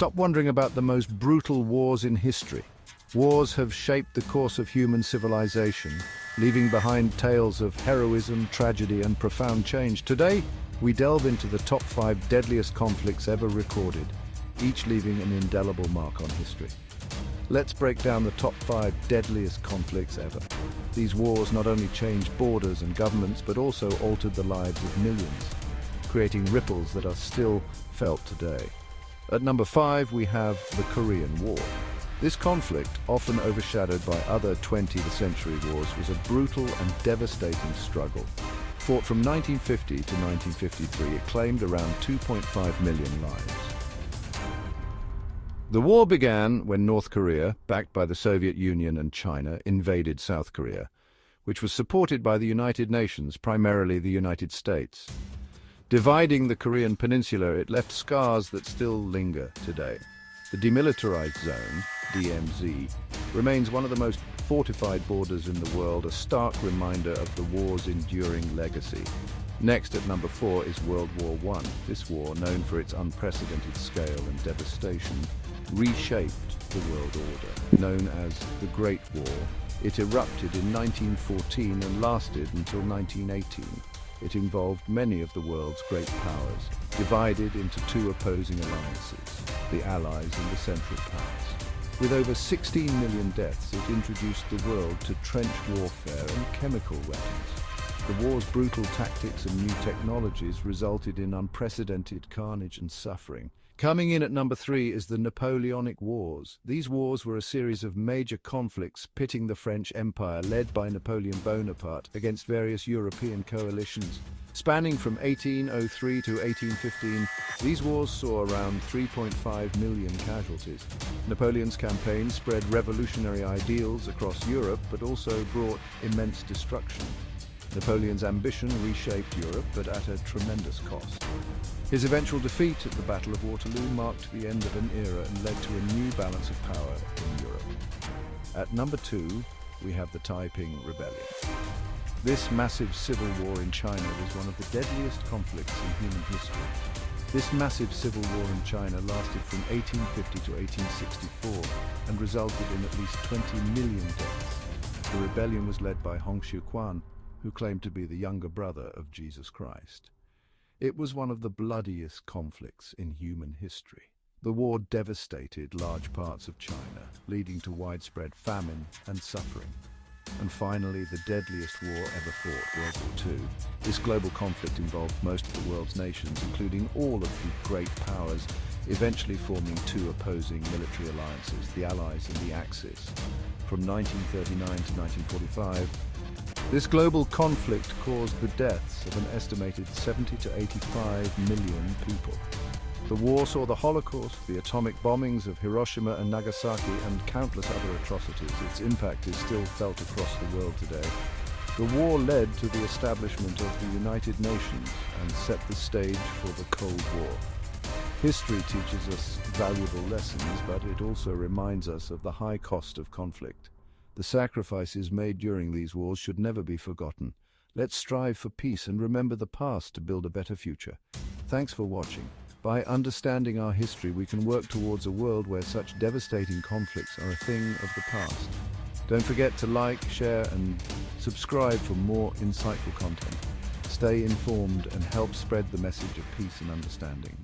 Stop wondering about the most brutal wars in history. Wars have shaped the course of human civilization, leaving behind tales of heroism, tragedy, and profound change. Today, we delve into the top 5 deadliest conflicts ever recorded, each leaving an indelible mark on history. Let's break down the top 5 deadliest conflicts ever. These wars not only changed borders and governments, but also altered the lives of millions, creating ripples that are still felt today. At number 5, we have the Korean War. This conflict, often overshadowed by other 20th century wars, was a brutal and devastating struggle. Fought from 1950 to 1953, it claimed around 2.5 million lives. The war began when North Korea, backed by the Soviet Union and China, invaded South Korea, which was supported by the United Nations, primarily the United States. Dividing the Korean peninsula, it left scars that still linger today. The Demilitarized Zone, DMZ, remains one of the most fortified borders in the world, a stark reminder of the war's enduring legacy. Next, at number 4, is World War I. This war, known for its unprecedented scale and devastation, reshaped the world order. Known as the Great War, it erupted in 1914 and lasted until 1918. It involved many of the world's great powers, divided into 2 opposing alliances, the Allies and the Central Powers. With over 16 million deaths, it introduced the world to trench warfare and chemical weapons. The war's brutal tactics and new technologies resulted in unprecedented carnage and suffering. Coming in at number 3 is the Napoleonic Wars. These wars were a series of major conflicts pitting the French Empire, led by Napoleon Bonaparte, against various European coalitions. Spanning from 1803 to 1815, these wars saw around 3.5 million casualties. Napoleon's campaign spread revolutionary ideals across Europe, but also brought immense destruction. Napoleon's ambition reshaped Europe, but at a tremendous cost. His eventual defeat at the Battle of Waterloo marked the end of an era and led to a new balance of power in Europe. At number 2, we have the Taiping Rebellion. This massive civil war in China was one of the deadliest conflicts in human history. This massive civil war in China lasted from 1850 to 1864 and resulted in at least 20 million deaths. The rebellion was led by Hong Xiuquan, who claimed to be the younger brother of Jesus Christ. It was one of the bloodiest conflicts in human history. The war devastated large parts of China, leading to widespread famine and suffering. And finally, the deadliest war ever fought, World War II. This global conflict involved most of the world's nations, including all of the great powers, eventually forming 2 opposing military alliances, the Allies and the Axis. From 1939 to 1945, this global conflict caused the deaths of an estimated 70 to 85 million people. The war saw the Holocaust, the atomic bombings of Hiroshima and Nagasaki, and countless other atrocities. Its impact is still felt across the world today. The war led to the establishment of the United Nations and set the stage for the Cold War. History teaches us valuable lessons, but it also reminds us of the high cost of conflict. The sacrifices made during these wars should never be forgotten. Let's strive for peace and remember the past to build a better future. Thanks for watching. By understanding our history, we can work towards a world where such devastating conflicts are a thing of the past. Don't forget to like, share, and subscribe for more insightful content. Stay informed and help spread the message of peace and understanding.